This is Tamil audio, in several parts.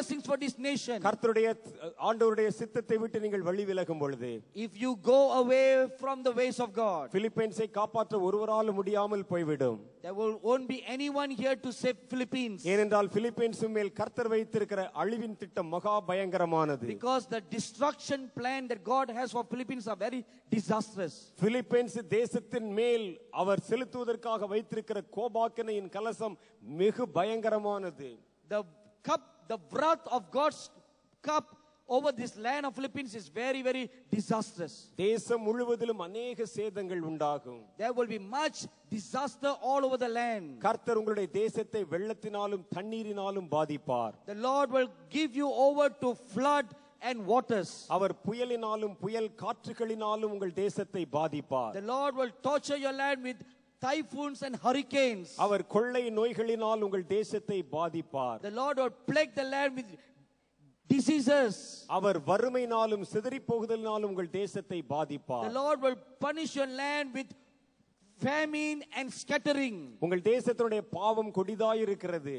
blessings for this nation. கர்த்தருடைய ஆண்டவருடைய சித்தத்தை விட்டு நீங்கள் வழி விலகும் பொழுது, if you go away from the ways of God, பிலிப்பைன்ஸை காப்பாற்ற ஒருவராலும் முடியாமல் போய்விடும். there won't be anyone here to save Philippines. ஏனென்றால் பிலிப்பைன்ஸ் மேல் கர்த்தர் வைத்திருக்கிற அழிவின் திட்டம் மகா பயங்கரமானது. Because the destruction plan that God has for Philippines are very disastrous. Philippines தேசத்தின் மேல் அவர் செலுத்துவதற்காக வைத்திருக்கிற கோபாக்கினையின் கலசம் மிக பயங்கரமானது. The cup, the wrath of God's cup over this land of Philippines is very, very disastrous. தேசம் முழுவதிலும் அநேக சேதங்கள் உண்டாகும். There will be much disaster all over the land. கர்த்தர் உங்களுடைய தேசத்தை வெள்ளத்தினாலும் தண்ணீரினாலும் பாதிப்பார். The Lord will give you over to flood and waters. அவர் புயலினாலும் புயல் காற்றுகளினாலும் உங்கள் தேசத்தை பாதிப்பார். The Lord will torture your land with typhoons and hurricanes. அவர் கொள்ளை நோய்களினால் உங்கள் தேசத்தை பாதிப்பார். The Lord will plague the land with diseases. அவர் வறுமையினாலும் சிதறிப் போகுதலினாலும் உங்கள் தேசத்தை பாதிப்பார். The Lord will punish your land with famine and scattering. உங்கள் தேசத்தினுடைய பாவம் கொடிதாய் இருக்கிறது.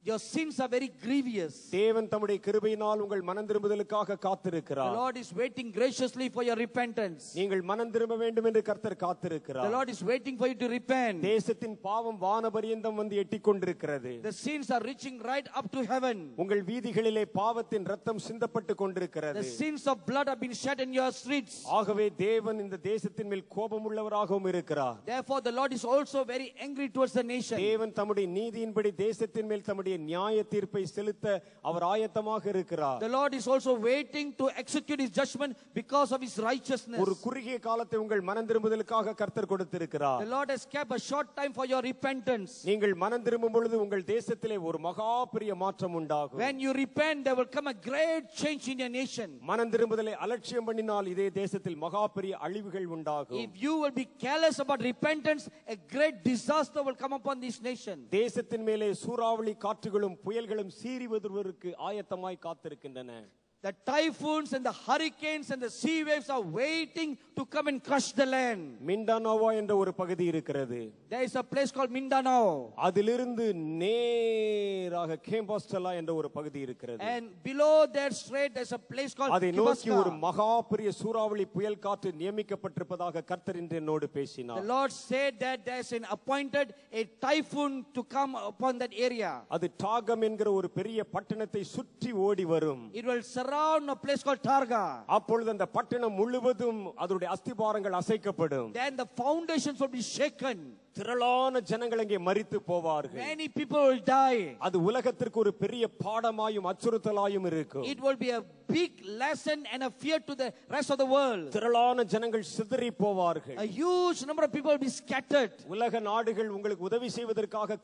Your sins are very grievous. தேவன் தம்முடைய கிருபையினால் உங்கள் மனம் திரும்புதலுக்காக The காத்திருக்கிறார். Lord is waiting graciously for your repentance. நீங்கள் மனம் திரும்ப வேண்டும் என்று கர்த்தர் The காத்திருக்கிறார். Lord is waiting for you to repent. தேசத்தின் பாவம் வானபரியந்தம் வந்து எட்டிக்கொண்டிருக்கிறது. The sins are reaching right up to heaven. உங்கள் வீதிகளிலே பாவத்தின் ரத்தம் சிந்தப்பட்டு கொண்டிருக்கிறது. The sins of blood have been shed in your streets. ஆகவே தேவன் இந்த தேசத்தின் மேல் கோபமுள்ளவராகவும் இருக்கிறார். Therefore the Lord is also very angry towards the nation. தேவன் தம்முடைய நீதியின்படி தேசத்தின் மேல் தம்முடைய நியாய தீர்ப்பை செலுத்த அவர் ஆயத்தமாக இருக்கிறார். The Lord is also waiting to execute his judgment because of his righteousness. ஒரு குறுகிய காலத்தை உங்கள் மனம் திரும்புதலுக்காக கர்த்தர் கொடுத்திருக்கிறார். The Lord has kept a short time for your repentance. நீங்கள் மனம் திரும்பும் பொழுது உங்கள் தேசத்திலே ஒரு மகா பெரிய மாற்றம் உண்டாகும். When you repent, there will come a great change in your nation. மனம் திரும்புதலை அலட்சியம் பண்ணினால் இதே தேசத்தில் மகா பெரிய அழிவுகள் உண்டாகும். If you will be careless about repentance, a great disaster will come upon this nation. தேசத்தின் மேலே சூறாவளி காற்றுகளும் புயல்களும் சீறி வருவதற்கு ஆயத்தமாய் காத்திருக்கின்றன. The typhoons and the hurricanes and the sea waves are waiting to come and crush the land. மிண்டானோவா என்ற ஒரு பகுதி இருக்கிறது. There is a place called Mindanao. அதிலிருந்து நேராக கேம்பாஸ்டலா என்ற ஒரு பகுதி இருக்கிறது. And below that straight there is a place called அதை நோக்கி ஒரு Kibasta. மகா பெரிய சூறாவளி புயல் காற்று நியமிக்கப்பட்டிருப்பதாக கர்த்தர் இன்று என்னோடு பேசினார். The Lord said that there is an appointed a typhoon to come upon that area. அது டாகம் என்கிற ஒரு பெரிய பட்டணத்தை சுற்றி ஓடி வரும். It will surround a place called Targa. அப்பொழுது அந்த பட்டணம் முழுவதும் அதனுடைய அஸ்திபாரங்கள் அசைக்கப்படும். Then the foundations will be shaken. திரளான ஜனங்கள் அங்கே மரித்து போவார்கள். Many people will die. அது உலகத்திற்கு ஒரு பெரிய பாடமாயும் அச்சுறுத்தலாயும் இருக்கும். It will be a big lesson and a fear to the rest of the world. திரளான ஜனங்கள் சிதறி போவார்கள். A huge number of people will be scattered. உலக நாடுகள் உங்களுக்கு உதவி செய்வதற்காக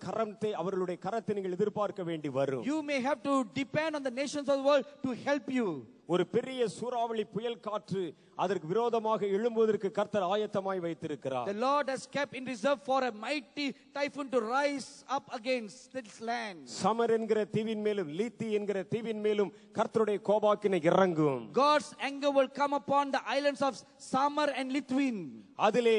அவர்களுடைய கரத்தை நீங்கள் எதிர்பார்க்க வேண்டி வரும். You may have to depend on the nations of the world to help you. ஒரு பெரிய சூறாவளி புயல் காற்று அதற்கு விரோதமாக எழும்புவதற்கு கர்த்தர் ஆயத்தமாய் வைத்திருக்கிறார். The Lord has kept in reserve for a mighty typhoon to rise up against this land. சமர் என்கிற தீவின் மேலும் லீத்தி என்கிற தீவின் மேலும் கர்த்தருடைய கோபாக்கினை இறங்கும். God's anger will come upon the islands of Samar and Litwin. அதிலே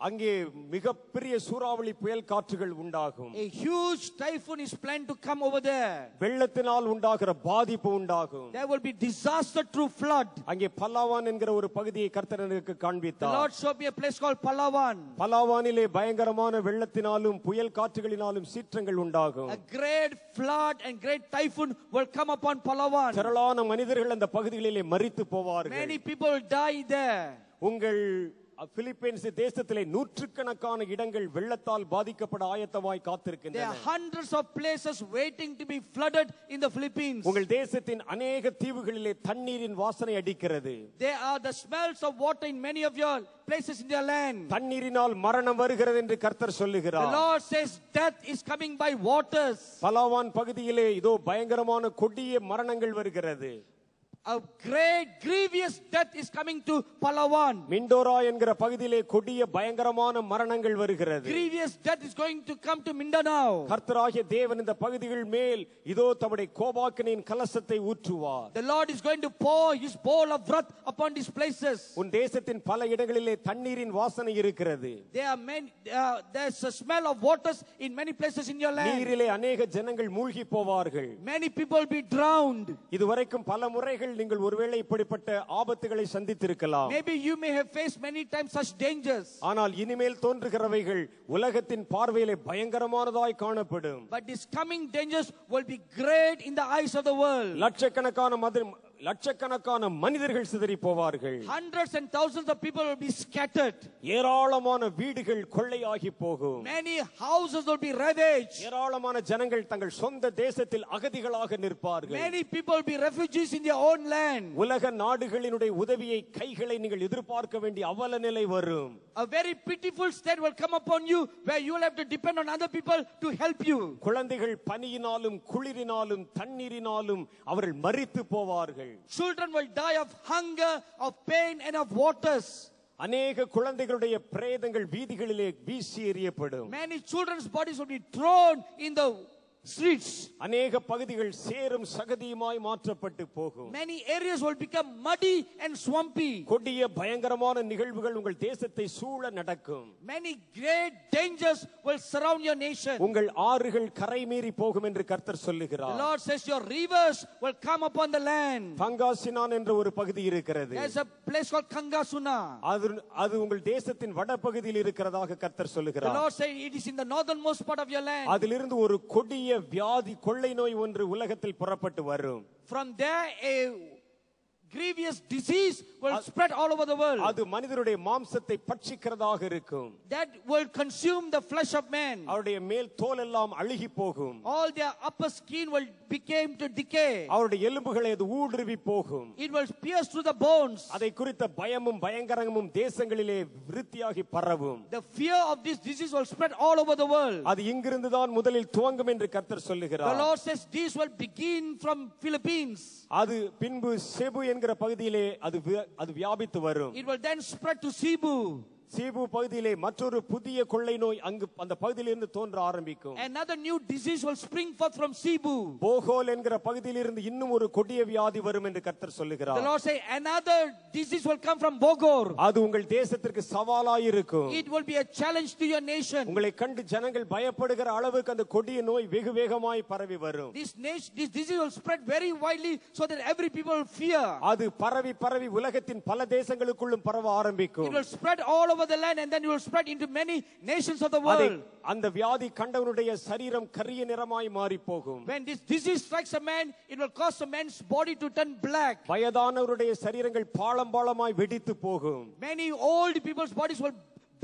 அங்கே மிகப்பெரிய சூறாவளி புயல் காற்றுகள் உண்டாகும். A huge typhoon is planned to come over there. வெள்ளத்தினால் உண்டாகிற பாதிப்பு உண்டாகும். There will be disaster through flood. அங்கே பல்லாவான் என்கிற ஒரு பகுதியை கர்த்தர் எனக்கு The காண்பித்தார். Lord showed me a place called Palawan. பல்லாவானிலே பயங்கரமான வெள்ளத்தினாலும் புயல் காற்றுகளினாலும் சீற்றங்கள் உண்டாகும். A great flood and great typhoon will come upon Palawan. திரளான மனிதர்கள் அந்த பகுதிகளிலே மரித்து போவார்கள். Many people will die there. உங்கள் பிலிப்பைன்ஸ் தேசத்திலே நூற்றுக்கணக்கான இடங்கள் வெள்ளத்தால் பாதிக்கப்பட ஆயத்தமாய் There காத்திருக்கின்றன. are hundreds of places waiting to be flooded in the Philippines. உங்கள் தேசத்தின் அநேக தீவுகளிலே தண்ணீரின் வாசனை அடிக்கிறது. There are the smells of water in many of your places in your land. தண்ணீரினால் மரணம் வருகிறது என்று கர்த்தர் The சொல்லுகிறார். Lord says death is coming by waters. பலாவான் பகுதியிலே இதோ பயங்கரமான கொடிய மரணங்கள் வருகிறது. A great grievous death is coming to Palawan. மிண்டோரா என்கிற பகுதியிலே கொடிய பயங்கரமான மரணங்கள் வருகிறது. Grievous death is going to come to Mindanao. கர்த்தராகிய தேவன் இந்த பகுதிகள் மேல் இதோ தம்முடைய கோபாக்கினின் கலசத்தை ஊற்றுவார். The Lord is going to pour his bowl of wrath upon these places. உன் தேசத்தின் பல இடங்களிலே தண்ணீரின் வாசனை இருக்கிறது. There's a smell of waters in many places in your land. நீரிலே अनेक ஜனங்கள் மூழ்கி போவார்கள். Many people will be drowned. இதுவரைக்கும் பல முறைகள் நீங்கள் ஒருவேளை இப்படிப்பட்ட ஆபத்துகளை சந்தித்திருக்கலாம். Maybe you may have faced many times such dangers. ஆனால் இனிமேல் தோன்றுகிறவைகள் உலகத்தின் பார்வையிலே பயங்கரமானதாய் காணப்படும். But these coming dangers will be great in the eyes of the world. லட்சக்கணக்கான மனிதர்கள் சிதறி போவார்கள். Hundreds and thousands of people will be scattered. ஏராளமான வீடுகள் கொள்ளையாகி போகும். Many houses will be ravaged. ஏராளமான ஜனங்கள் தங்கள் சொந்த தேசத்தில் அகதிகளாக நிற்பார்கள். Many people will be refugees in their own land. உலக நாடுகளினுடைய உதவியை கைகளை நீங்கள் எதிர்பார்க்க வேண்டிய அவல நிலை வரும். A very pitiful state will come upon you where you will have to depend on other people to help you. குழந்தைகள் பனியினாலும் குளிரினாலும் தண்ணீரினாலும் அவர்கள் மரித்து போவார்கள். Children will die of hunger, of pain and of waters. அநேக குழந்தைகளுடைய பிரேதங்கள் வீதிகளிலே வீசி எறியப்படும். Many children's bodies will be thrown in the streets. அநேக பகுதிகள் சேரும் சகதியுமாய் மாற்றப்பட்டு போகும். Many areas will become muddy and swampy. கொடிய பயங்கரமான நிகழ்வுகள் உங்கள் தேசத்தை சூழ நடக்கும். Many great dangers will surround your nation. உங்கள் ஆறுகள் கரை மீறி போகும் என்று கர்த்தர் சொல்லுகிறார். The Lord says your rivers will come upon the land. பங்காசினான் என்ற ஒரு பகுதி இருக்கிறது. There's a place called Kangasuna. அது உங்கள் தேசத்தின் வடபகுதியில் இருக்கிறதாக கர்த்தர் சொல்லுகிறார். The Lord says it is in the northernmost part of your land. அதிலிருந்து ஒரு கொடிய வியாதி கொள்ளை நோய் ஒன்று உலகத்தில் புறப்பட்டு வரும். From there a grievous disease will spread all over the world. அது மனிதருடைய மாம்சத்தை பட்சிக்கிறதாக இருக்கும். That will consume the flesh of man. அவருடைய மேல் தோல் எல்லாம் அழுகி போகும். All their upper skin will become to decay. அவருடைய எலும்புகளை அது ஊடுருவி போகும். It will pierce through the bones. அதை குறித்த பயமும் பயங்கரமும் தேசங்களிலே விருத்தியாகி பரவும். The fear of this disease will spread all over the world. அது இங்கிருந்து தான் முதலில் துவங்கும் என்று கர்த்தர் சொல்லுகிறார். The Lord says this will begin from Philippines. அது பின்பு செபு என்கிற பகுதியிலே அது வியாபித்து வரும். It will then spread to Cebu. சீபு பகுதியிலே மற்றொரு புதிய கொள்ளை நோய் அங்கு அந்த பகுதியிலிருந்து தோன்ற ஆரம்பிக்கும். Another new disease will spring forth from Cebu. போகோல் என்கிற பகுதியிலிருந்து இன்னும் ஒரு கொடிய வியாதி வரும் என்று கர்த்தர் சொல்லுகிறார். The Lord say another disease will come from Bogor. அது உங்கள் தேசத்திற்கு சவாலாய் இருக்கும். It will be a challenge to your nation. உங்களை கண்டு ஜனங்கள் பயப்படுகிற அளவுக்கு அந்த கொடிய நோய் வெகு வேகமாய் பரவி வரும். This disease will spread very widely so that every people will fear. அது பரவி உலகத்தின் பல தேசங்களுக்குள்ளும் பரவ ஆரம்பிக்கும். It will spread all over the land and then it will spread into many nations of the world. அந்த வியாதி கண்டவனுடைய சரீரம் கரிய நிறமாய் மாறி போகும். When this disease strikes a man, it will cause a man's body to turn black. வயதானவருடைய சரீரங்கள் பாளமாய் வெடித்து போகும். Many old people's bodies will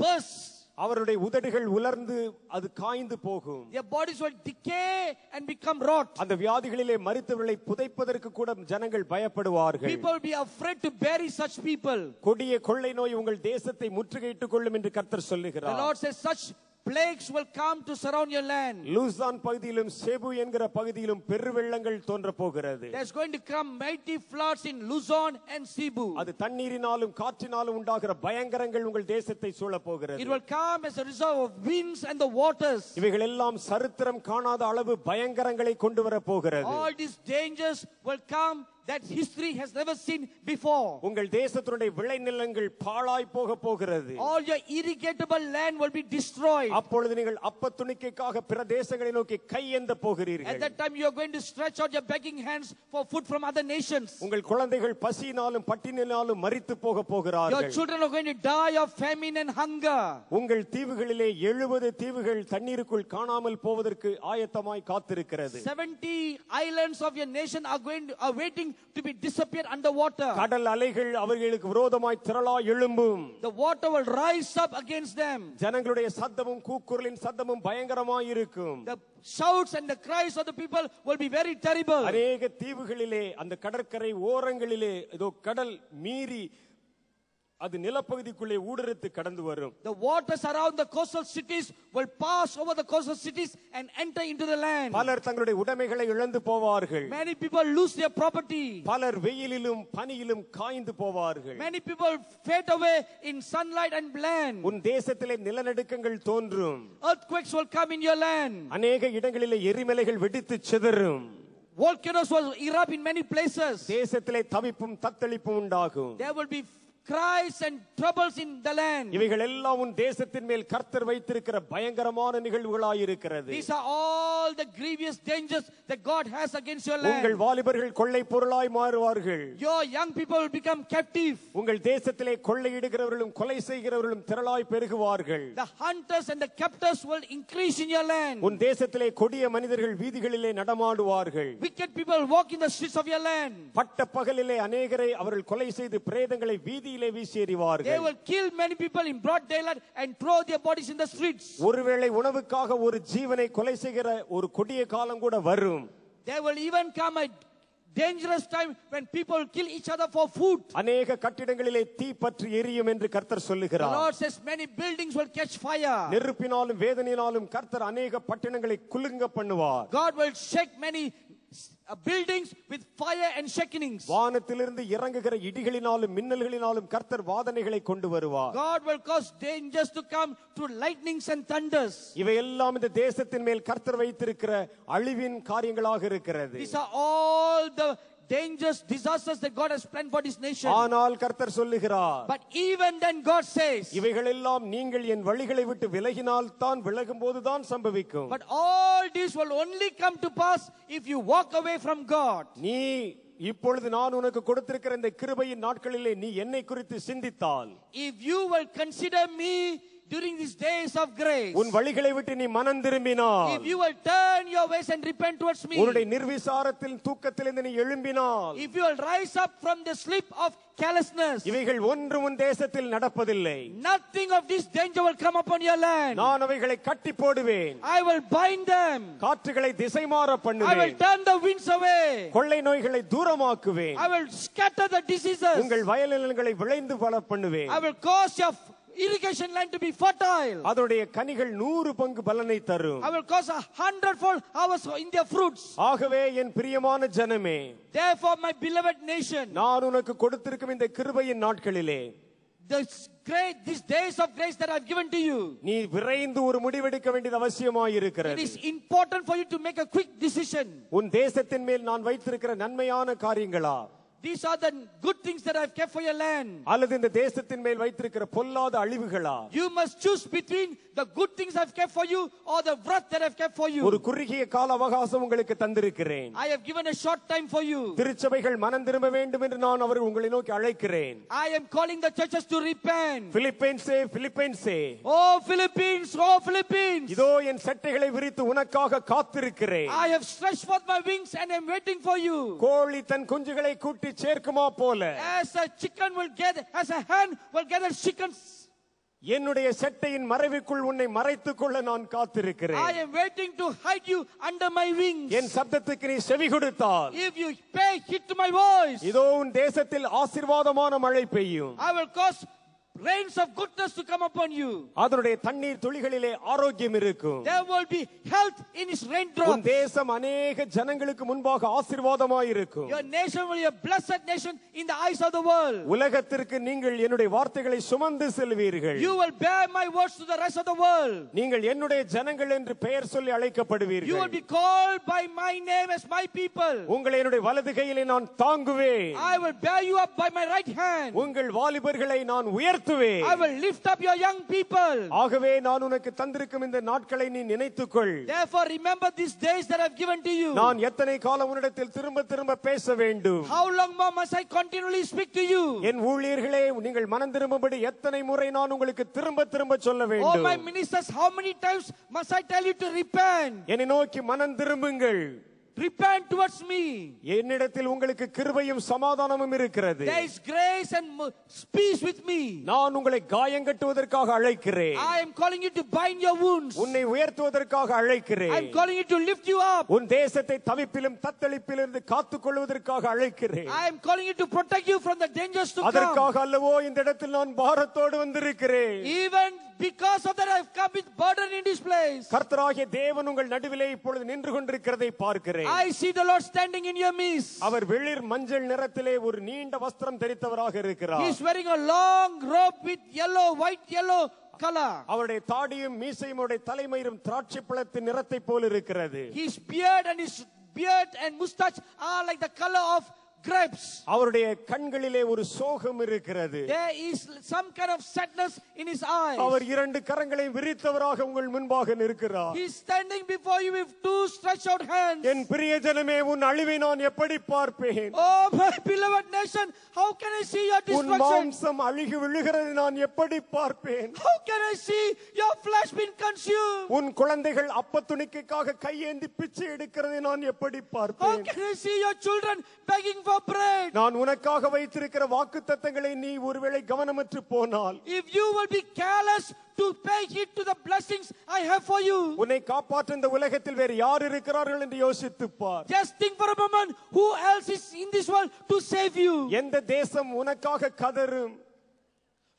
burst. அவருடைய உதடுகள் உலர்ந்து அது காய்ந்து போகும். Their bodies will decay and become rot. அந்த வியாதிகளிலே மரித்தவர்களை புதைப்பதற்கு கூட ஜனங்கள் பயப்படுவார்கள். People will be afraid to bury such people. கொடிய கொள்ளை நோய் உங்கள் தேசத்தை முற்றுகையிட்டுக் கொள்ளும் என்று கர்த்தர் சொல்லுகிறார். The Lord says such plagues will come to surround your land. லூசான் பகுதியிலும் செபு என்கிற பகுதியிலும் பெருவெள்ளங்கள் தோன்ற போகிறது. There's going to come mighty floods in Luzon and Cebu. அது தண்ணீரினாலும் காற்றினாலும் உண்டாகிற பயங்கரங்கள் உங்கள் தேசத்தை சூழ போகிறது. It will come as a result of winds and the waters. இவைகள் எல்லாம் சரித்திரம் காணாத அளவு பயங்கரங்களை கொண்டு வர போகிறது. All these dangers will come that history has never seen before. உங்கள் தேசத்தினுடைய விளைநிலங்கள் பாழாய் போக போகிறது. All your irrigatable land will be destroyed. அப்பொழுது நீங்கள் அப்ப துணிக்கைக்காக பிற தேசங்களை நோக்கி கையேந்த போகிறீர்கள். At that time you are going to stretch out your begging hands for food from other nations. உங்கள் குழந்தைகள் பசியினாலும் பட்டினியினாலும் மரித்து போக போகிறார்கள். Your children are going to die of famine and hunger. உங்கள் தீவுகளிலே 70 தீவுகள் தண்ணீருக்குள் காணாமல் போவதற்கு ஆயத்தமாய் காத்திருக்கிறது. 70 islands of your nation are waiting to be disappeared underwater. கடல் அலைகள் அவர்களுக்கு விரோதமாய் திரளாய் எழும்பும். The water will rise up against them. ஜனங்களுடைய சத்தமும் கூக்குரலின் சத்தமும் பயங்கரமாய் இருக்கும். The shouts and the cries of the people will be very terrible. அநேக தீவுகளிலே அந்த கடற்கரை ஓரங்களிலே இதோ கடல் மீறி அது நிலப்பகுதிக்குள்ளே ஊடுருத்து கடந்து வரும். The waters around the coastal cities will pass over the coastal cities and enter into the land. பலர் தங்களுடைய உடைமைகளை இழந்து போவார்கள். Many people lose their property. பலர் வெயிலிலும் பனியிலும் காய்ந்து போவார்கள். Many people fade away in sunlight and land. உன் தேசத்திலே நிலநடுக்கங்கள் தோன்றும். Earthquakes will come in your land. அநேக இடங்களிலே எரிமலைகள் வெடித்து சிதறும். Volcanoes will erupt in many places. தேசத்திலே தவிப்பும் தத்தளிப்பும் உண்டாகும். There will be cries and troubles in the land. இவைகள் எல்லாம் உன் தேசத்தின் மேல் கர்த்தர் வைத்திருக்கிற பயங்கரமான நிகழ்வுகளாய் இருக்கிறது. These are all the grievous dangers that God has against your land. உங்கள் வாலிபர்கள் கொள்ளை பொருளாய் மாறுவார்கள். Your young people will become captive. உங்கள் தேசத்திலே கொள்ளையிடுகிறவர்களும் கொலை செய்கிறவர்களும் திரளாய் பெருகுவார்கள். The hunters and the captors will increase in your land. உன் தேசத்திலே கொடிய மனிதர்கள் வீதிகளிலே நடமாடுவார்கள். Wicked people walk in the streets of your land. பட்ட பகலிலே அநேகரை அவர்கள் கொலை செய்து பிரேதங்களை வீதியிலே வீசி எறிவார்கள். They will kill many people in broad daylight and throw their bodies in the streets. ஒருவேளை உணவுக்காக ஒரு ஜீவனை கொலை செய்கிற ஒரு கொடிய காலம் கூட வரும். There will even come a dangerous time when people kill each other for food. அநேக கட்டிடங்களிலே தீ பற்றி எரியும் என்று கர்த்தர் The சொல்லுகிறார். Lord says many buildings will catch fire. நெருப்பினாலும் வேதனையினாலும் கர்த்தர் அநேக பட்டணங்களை குலுங்க பண்ணுவார். God will shake many buildings with fire and shakings. வானத்திலிருந்து இறங்குகிற இடிகளினாலும் மின்னல்களினாலும் கர்த்தர் வாதனைகளை கொண்டு வருவார். God will cause dangers to come through lightnings and thunders. இவையெல்லாம் இந்த தேசத்தின் மேல் கர்த்தர் வைத்திருக்கிற அழிவின் காரியங்களாக இருக்கிறது. These are all the dangers, disasters that God has planned for this nation. ஆனால் கர்த்தர் சொல்லுகிறார், But even then God says, இவைகளெல்லாம் நீங்கள் என் வழிகளை விட்டு விலகினால் தான் விலகும்போது தான் சம்பவிக்கும். but all this will only come to pass if you walk away from God. நீ இப்பொழுது நான் உனக்கு கொடுத்திருக்கிற இந்த கிருபையின் நாட்களிலே நீ என்னை குறித்து சிந்தித்தால், If you will consider me during these days of grace, உன் வழிகளை விட்டு நீ மனம் திரும்பினால், if you will turn your ways and repent towards me, உன்னுடைய நிர்விசாரத்தில் தூக்கத்திலிருந்து நீ எழும்பினால், if you will rise up from the sleep of carelessness, இவைகள் ஒன்றும் உன் தேசத்தில் நடப்பதில்லை. nothing of this danger will come upon your land. நான் அவைகளை கட்டி போடுவேன். I will bind them. காற்றுகளை திசை மாற I will பண்ணுவேன். turn the winds away. கொள்ளை நோய்களை தூரமாக்குவேன். I will scatter the diseases. உங்கள் வயல் நிலங்களை விளைந்து வள பண்ணுவேன். I will cause your irrigation land to be fertile. அதனுடைய கனிகள் 100 பங்கு பலனை தரும். I will cause 100-fold harvest in their fruits. ஆகவே என் பிரியமான ஜனமே, Therefore, my beloved nation, நான் உனக்கு கொடுத்திருக்கும் இந்த கிருபையின் நாட்களிலே these days of grace that I've given to you, நீ விரைந்து ஒரு முடிவெடுக்க வேண்டியது அவசியமாய் it இருக்கிறது. is important for you to make a quick decision. உன் தேசத்தின் மேல் நான் வைத்திருக்கிற நன்மையான காரியங்களா, These are the good things that I've kept for your land. அல்லது இந்த தேசத்தின் மேல் வைத்திருக்கிற பொல்லாத அழிவுகளா? You must choose between the good things I've kept for you or the wrath that I've kept for you. ஒரு குறுகிய கால அவகாசம் உங்களுக்கு தந்திருக்கிறேன். I have given a short time for you. திருச்சபைகள் மனம் திரும்ப வேண்டும் என்று நான் அவரை உங்களை நோக்கி அழைக்கிறேன். I am calling the churches to repent. பிலிப்பைன்ஸே, Oh Philippines, oh Philippines, இதோ என் சட்டைகளை விரித்து உனக்காக காத்திருக்கிறேன். I have stretched forth my wings and am waiting for you. கோழி தன் குஞ்சுகளை கூட்டி சேர்க்குமா போல, As a chicken will gather, as a hen will gather chickens, என்னுடைய சட்டையின் மறைவுக்குள் உன்னை மறைத்துக் கொள்ள நான் காத்திருக்கிறேன். I am waiting to hide you under my wings. என் சப்தத்துக்கு நீ செவி கொடுத்தால், If you pay heed to my voice, இதோ உன் தேசத்தில் ஆசீர்வாதமான மழை பெய்யும். I will cause rains of goodness to come upon you. அதனுடைய தண்ணீர் துளிகளிலே ஆரோக்கியம் இருக்கும். There will be health in its உன் raindrops. தேசம் அநேக ஜனங்களுக்கு முன்பாக ஆசீர்வாதமாய் இருக்கும். Your nation will be a blessed nation in the eyes of the world. உலகத்திற்கு நீங்கள் என்னுடைய வார்த்தைகளை சுமந்து செல்வீர்கள். You will bear my words to the rest of the world. நீங்கள் என்னுடைய ஜனங்கள் என்று பெயர் சொல்லி You will அழைக்கப்படுவீர்கள். be called by my name as my people. உங்களை என்னுடைய வலது கையிலே நான் தாங்குவேன். I will bear you up by my right hand. உங்கள் வாலிபர்களை நான் உயர்த்துவேன். I will lift up your young people. ஆகவே நான் உனக்கு தந்திருக்கும் இந்த நாட்களை நீ நினைத்துக்கொள். Therefore remember these days that I have given to you. நான் எத்தனை காலம் உன்னிடத்தில் திரும்ப திரும்ப பேச வேண்டும்? How long more must I continually speak to you? என் ஊழியர்களே, நீங்கள் மனம் திரும்பும்படி எத்தனை முறை நான் உங்களுக்கு திரும்ப திரும்ப சொல்ல Oh வேண்டும்? my ministers, how many times must I tell you to repent? என்னை நோக்கி மனம் திரும்புங்கள். repent towards me. என்னிடத்தில் உங்களுக்கு கிருபையும் சமாதானமும் இருக்கிறது. There is grace and peace with me. நான் உங்களை காயங்கட்டுவதற்காக அழைக்கிறேன். I am calling you to bind your wounds. உன்னை உயர்த்துவதற்காக அழைக்கிறேன். I am calling you to lift you up. உன் தேசத்தை தவிப்பிலும் தத்தளிப்பிலிருந்து காத்துக்கொள்வதற்காக அழைக்கிறேன். I am calling you to protect you from the dangers to come. அதற்காக அல்லவோ இந்த இடத்தில் நான் பாரத்தோடு வந்திருக்கிறேன். Even because of that I have come with burden in this place. கர்த்தராகிய தேவன் உங்கள் நடுவிலே இப்பொழுது நின்று கொண்டிருக்கிறதை பார்க்கிறேன். I see the Lord standing in your midst. அவர் வெளிர் மஞ்சள் நிறத்திலே ஒரு நீண்ட வஸ்திரம் தரித்தவராக இருக்கிறார். He is wearing a long robe with white yellow color. அவருடைய தாடியும் மீசையும் அவருடைய தலைமயிரும் திராட்சை பழத்தின் நிறத்தை போல இருக்கிறது. His beard and mustache are like the color of grapes. அவருடைய கண்களிலே ஒரு சோகம் இருக்கிறது. There is some kind of sadness in his eyes. அவர் இரண்டு கரங்களை விரித்தவராக உங்கள் முன்பாக நிற்கிறார். He is standing before you with two stretched out hands. என் பிரியஜனமே, உன் அழிவை நான் எப்படி பார்ப்பேன்? Oh my beloved nation, how can I see your உன் destruction? மாம்சம் அழுகி விழுகிறதை நான் எப்படி பார்ப்பேன்? How can I see your flesh being consumed? உன் குழந்தைகள் அப்பத்துணிக்கைக்காக கையேந்தி பிச்சை எடுக்கிறதை நான் எப்படி How பார்ப்பேன்? can I see your children begging for bread? நான் உனக்காக வைத்திருக்கிற வாக்குத்தத்தங்களை நீ ஒருவேளை கவனமற்று போனால், If you will be careless to pay heed to the blessings I have for you, உன்னை காப்பாற்ற இந்த உலகத்தில் வேறு யார் இருக்கிறார்கள் என்று யோசித்துப் பார். just think for a moment, who else is in this world to save you? எந்த தேசம் உனக்காக கதறும்?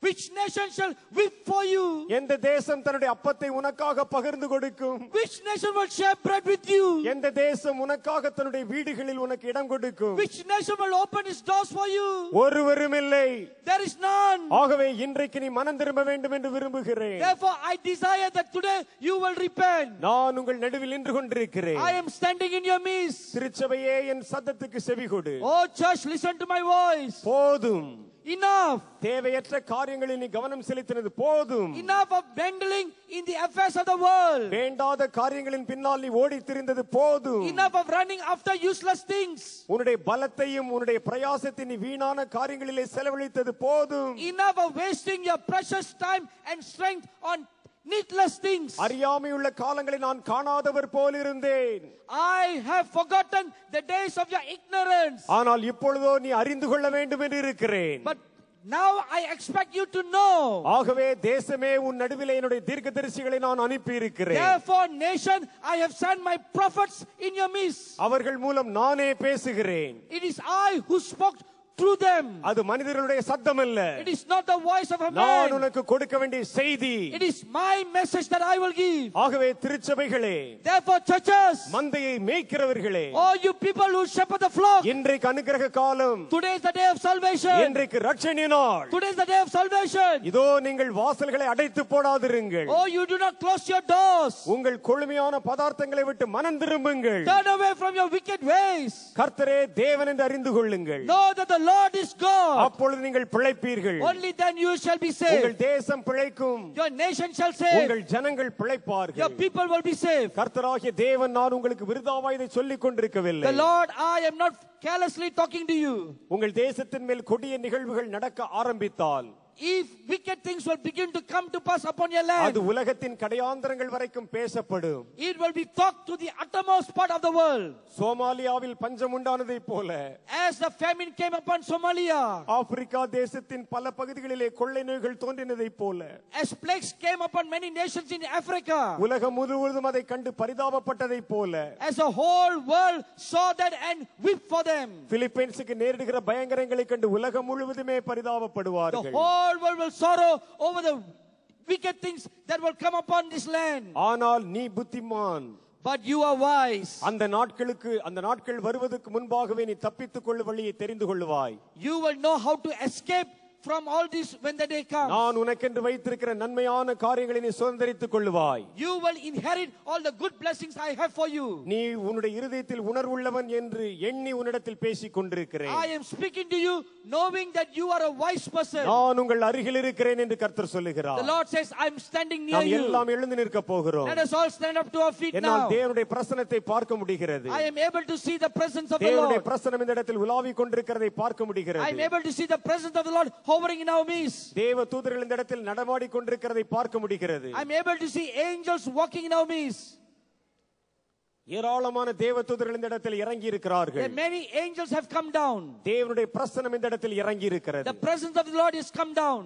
Which nation shall weep for you? எந்த தேசம் தன்னுடைய அப்பத்தை உனக்காக பகிர்ந்து கொடுக்கும்? Which nation will share bread with you? எந்த தேசம் உனக்காக தன்னுடைய வீடுகளில் உனக்கு இடம் கொடுக்கும்? Which nation will open its doors for you? ஒருவரும் இல்லை. There is none. ஆகவே இன்றைக்கு நீ மனம் திரும்ப வேண்டும் என்று விரும்புகிறேன். Therefore I desire that today you will repent. நான் உங்கள் நடுவில் நின்று கொண்டிருக்கிறேன். I am standing in your midst. திருச்சபையே, என் சத்தத்துக்கு செவிகொடு. Oh church, listen to my voice. போதும். Enough. தேவையற்ற காரியங்களில் நீ கவனம் செலுத்தினது போதும். Enough of dangling in the affairs of the world. வேண்டாத காரியங்களின் பின்னால் நீ ஓடித் திரிந்தது போதும். Enough of running after useless things. உன்னுடைய பலத்தையும் உன்னுடைய பிரயாசத்தை நீ வீணான காரியங்களிலே செலவழித்தது போதும். Enough of wasting your precious time and strength on needless things. அறியாமையுள்ள காலங்களை நான் காணாதவர் போல் இருந்தேன். I have forgotten the days of your ignorance. ஆனால் இப்பொழுதோ நீ அறிந்து கொள்ள வேண்டும் என்று இருக்கிறேன். But now I expect you to know. ஆகவே தேசமே, உன் நடுவிலே என்னுடைய தீர்க்கதரிசிகளை நான் அனுப்பி இருக்கிறேன். Therefore nation, I have sent my prophets in your midst. அவர்கள் மூலம் நானே பேசுகிறேன். It is I who spoke through them. அது மனிதர்களுடைய சத்தம் அல்ல. It is not the voice of a நான் man. உனக்கு கொடுக்க வேண்டிய செய்தி. It is my message that I will give. ஆகவே திருச்சபைகளே, Therefore churches, மந்தையை மேய்க்கிறவர்களே, all you people who shepherd the flock, இன்றைக்கு அனுக்கிரக காலம். today is the day of salvation. இன்றைக்கு ரட்சணை நாள். Today is the day of salvation. இதோ நீங்கள் வாசல்களை அடைத்து போடாதிருங்கள். Oh, you do not close your doors. உங்கள் கொழுமையான பதார்த்தங்களை விட்டு மனம் திரும்புங்கள். Turn away from your wicked ways. கர்த்தரே தேவன் என்று அறிந்து கொள்ளுங்கள். Know that the Lord is God. அப்பொழுது நீங்கள் பிழைப்பீர்கள். Only then you shall be உங்கள் saved. தேசம் பிழைக்கும். Your nation shall save. உங்கள் ஜனங்கள் Your பிழைப்பார்கள். people will be saved. கர்த்தராகிய தேவன் நான் உங்களுக்கு விருதாவாய் இதை சொல்லிக் கொண்டிருக்கவில்லை. The Lord, I am not carelessly talking to you. உங்கள் தேசத்தின் மேல் கொடிய நிகழ்வுகள் நடக்க ஆரம்பித்தால், If wicked things will begin to come to pass upon your அது land, உலகத்தின் கடையாந்தரங்கள் வரைக்கும் பேசப்படும். it will be talked to the uttermost part of the world. சோமாலியாவில் பஞ்சம் உண்டானதைப் போல, As the famine came upon Somalia, Africa தேசத்தின் பல பகுதிகளிலே கொள்ளை நோய்கள் தோன்றினதைப் போல, as plagues came upon many nations in Africa, உலகம் முழுவதும் அதை கண்டு பரிதாபப்பட்டதைப் போல, as the whole world saw that and wept for them. பிலிப்பைன்ஸுக்கு நேரிடுகிற பயங்கரங்களை கண்டு உலகம் முழுவதுமே The பரிதாபப்படுவார்கள். whole world will sorrow over the wicked things that will come upon this land. ஆனால் நீ புத்திமான். But you are wise. அந்த நாட்கள் வருவதற்கு முன்பாகவே நீ தப்பித்துக் கொள்ளும் வழியை தெரிந்து கொள்ளுவாய். You will know how to escape from all this when the day comes. நான் உனக்கென்று வைத்திருக்கிற நன்மையான காரியங்களை நீ சுதந்தரித்துக் கொள்ளுவாய். You will inherit all the good blessings I have for you. நீ உன்னுடைய இருதயத்தில் உணர்வுள்ளவன் என்று எண்ணி உன்னிடத்தில் பேசிக் கொண்டிருக்கிறேன். I am speaking to you knowing that you are a wise person. நான் உங்கள் அருகில் இருக்கிறேன் என்று கர்த்தர் சொல்லுகிறார். The Lord says, I am standing near நாம் you. எல்லாம் எழுந்து நிற்க போகிறோம். Let us all stand up to our feet என்னால் now. தேவனுடைய பிரசன்னத்தை பார்க்க முடிகிறது. I am able to see the presence of the தேவனுடைய Lord. பிரசன்னம் இந்த இடத்தில் உலாவிக் கொண்டிருக்கிறதை பார்க்க I am முடிகிறது. able to see the presence of the Lord hovering in our midst. தேவ தூதர்கள் இந்த இடத்தில் நடமாடிக் கொண்டிருக்கிறதை பார்க்க முடிகிறது. I am able to see angels walking in our midst. ஏராளமான தேவதூதர்கள் இந்த இடத்தில் இறங்கி இருக்கிறார்கள். Many angels have come down. தேவனுடைய பிரசன்னம் இந்த இடத்தில் இறங்கி இருக்கிறது. The presence of the Lord is come down.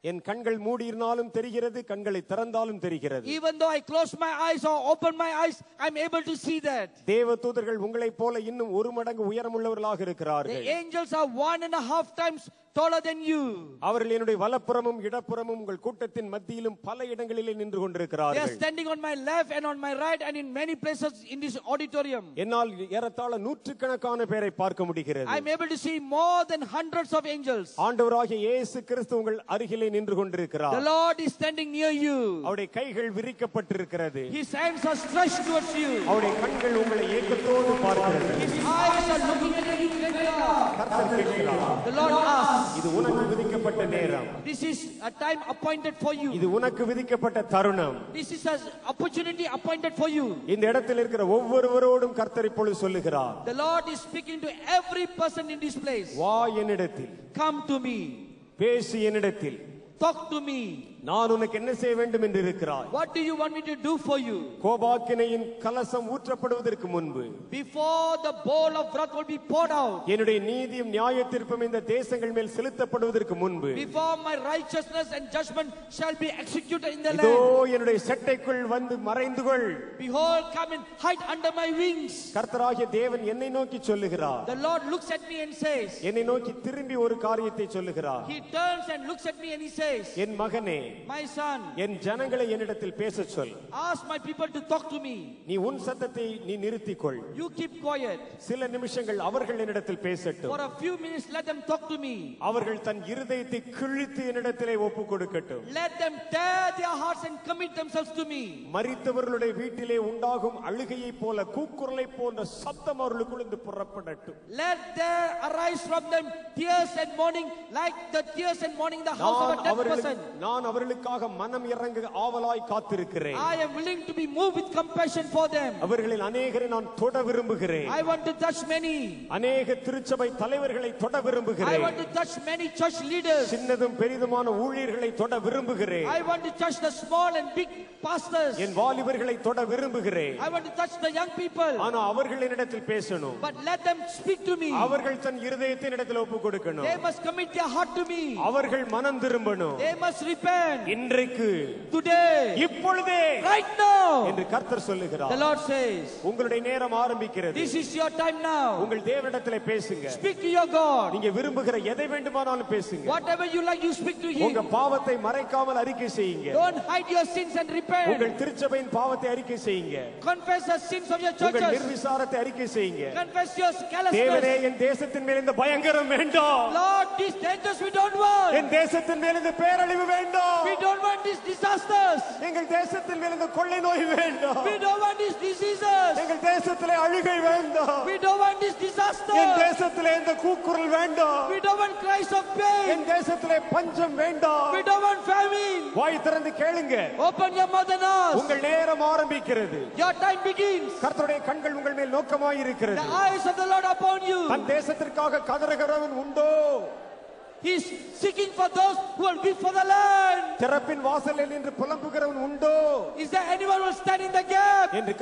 என் கண்கள் மூடியிருந்தாலும் தெரிகிறது, கண்களை திறந்தாலும் தெரிகிறது. Even though I close my eyes or open my eyes, I'm able to see that. தேவதூதர்கள் உங்களைப் போல இன்னும் ஒரு மடங்கு உயரமுள்ளவர்களாக இருக்கிறார்கள். The angels are 1.5 times taller than you. அவர்கள் என்னுடைய வலப்புறமும் இடப்புறமும் உங்கள் கூட்டத்தின் மத்தியிலும் பல இடங்களிலே நின்று They கொண்டிருக்கிறார்கள். are standing on my left and on my right and in many places in this auditorium. என்னால் ஏறத்தாழ நூற்றுக்கணக்கான பேரை பார்க்க முடிகிறது. I'm able to see more than hundreds of angels. ஆண்டவராகிய இயேசு கிறிஸ்து உங்கள் அருகிலே நின்று கொண்டிருக்கிறார். The Lord is standing near you. அவருடைய கைகள் விரிக்கப்பட்டிருக்கிறது. His hands are stretched towards you. அவருடைய கண்கள் உங்களை ஏக்கத்தோடு பார்க்கிறது. His eyes are looking at you. கர்த்தர் கேட்கிறார். The Lord asks, இது உனக்கு விதிக்கப்பட்ட நேரம். this is a time appointed for you. இது உனக்கு விதிக்கப்பட்ட தருணம். This is an opportunity appointed for you. இந்த இடத்தில் இருக்கிற ஒவ்வொருவரோடும் கர்த்தர் இப்பொழுது சொல்லுகிறார். The Lord is speaking to every person in this place. வா என்னிடத்தில், Come to me. பேசு என்னிடத்தில், Talk to me. நான் உனக்கு என்ன செய்ய வேண்டும் என்று இருக்கிறாய். What do you want me to do for you? கோபாக்கினையின் கலசம் ஊற்றப்படுவதற்கு முன்பு, Before the bowl of wrath will be poured out, என்னுடைய நீதியும் நியாயத்தீர்ப்பும் இந்த தேசங்கள் மேல் செலுத்தப்படுவதற்கு முன்பு, before my righteousness and judgment shall be executed in the இதோ land, என்னுடைய செட்டைக்குள் வந்து மறைந்து கொள். behold, come and hide under my wings. கர்த்தராகிய தேவன் என்னை நோக்கி சொல்லுகிறார். The Lord looks at me and says, என்னை நோக்கி திரும்பி ஒரு காரியத்தை சொல்லுகிறார். He turns and looks at me and he says, என் மகனே, my son, என் ஜனங்களை என்னிடத்தில் பேசச் சொல். ask my people to talk to me. நீ உன் சத்தத்தை நீ நிறுத்திக் கொள். You keep quiet. சில நிமிஷங்கள் அவர்கள் என்னிடத்தில் பேசட்டும். For a few minutes, let them talk to me. அவர்கள் தன் இருதயத்தை கிழித்து என்னிடத்திலே ஒப்பு கொடுக்கட்டும். Let them tear their hearts and commit themselves to me. மரித்தவர்களுடைய வீட்டிலே உண்டாகும் அழுகையை போல கூக்குரலை போன்ற சத்தம் அவர்களுக்குள்ளே புறப்படட்டும். Let there arise from them tears and mourning like the tears and mourning in the house of a dead person. நான் அவர்களுக்காக மனம் இறங்க ஆவலாய் காத்திருக்கிறேன். I am willing to be moved with compassion for them. அவர்களில் அநேகரை நான் தொட விரும்புகிறேன். I want to touch many. அநேக திருச்சபை தலைவர்களை தொட I விரும்புகிறேன். want to touch many church leaders. சின்னதும் பெரிதுமான ஊழியர்களை தொட விரும்புகிறேன். I want to touch the small and big pastors. என் வாலிபர்களை தொட விரும்புகிறேன். I want to touch the young people. ஆனா அவர்கள் என்னிடத்தில் பேசணும். But let them speak to me. அவர்கள் தன் இருதயத்தை என்னிடத்தில் ஒப்பு கொடுக்கணும். They must commit their heart to me. அவர்கள் மனம் திரும்பணும். They must repent. இன்றைக்கு, Today, இப்பொழுதே right now, என்று கர்த்தர் சொல்லுகிறார். the Lord says, உங்களுடைய நேரம் ஆரம்பிக்கிறது. this is your time now. உங்கள் தேவனிடத்திலே பேசுங்க. Speak to your God. நீங்க விரும்புகிற எதை வேண்டுமானாலும் பேசுங்க. Whatever you like, you speak to உங்க Him. பாவத்தை மறைக்காமல் அறிக்கை செய்யுங்க. Don't hide your sins and repent. உங்கள் திருச்சபையின் பாவத்தை அறிக்கை செய்யுங்க. Confess the sins of your உங்கள் churches. நிர்விசாரத்தை அறிக்கை செய்யுங்க. Confess your தேவனே, carelessness. என் தேசத்தின் மேல் இந்த பயங்கரம் வேண்டாம். Lord, these dangers we don't want. என் தேசத்தின் மேல் இந்த பேரழிவு வேண்டாம். We don't want these disasters. எங்கள் தேசத்தின் மேல் இந்த கொள்ளை நோய் வேண்டாம். We don't want these diseases. எங்கள் தேசத்திலே அழுகை வேண்டாம். We don't want these N disasters. தேசத்திலே இந்த கூக்குரல் வேண்டாம். We don't want cries of pain. என் தேசத்திலே பஞ்சம் வேண்டாம். We don't want famine. வாய் திறந்து கேளுங்க. Open your mouth and ask. உங்கள் நேரம் ஆரம்பிக்கிறது. Your time begins. கர்த்தருடைய கண்கள் உங்கள் மேல் நோக்கமாய் The இருக்கிறது. eyes of the Lord upon you. தன் தேசத்திற்காக கதறுகிறவன் உண்டோ? He is seeking for those who will weep for the land. திறப்பின் வாசலில் நின்று புலம்புகிறவன் உண்டோ Is there anyone who will stand in the gap? என்று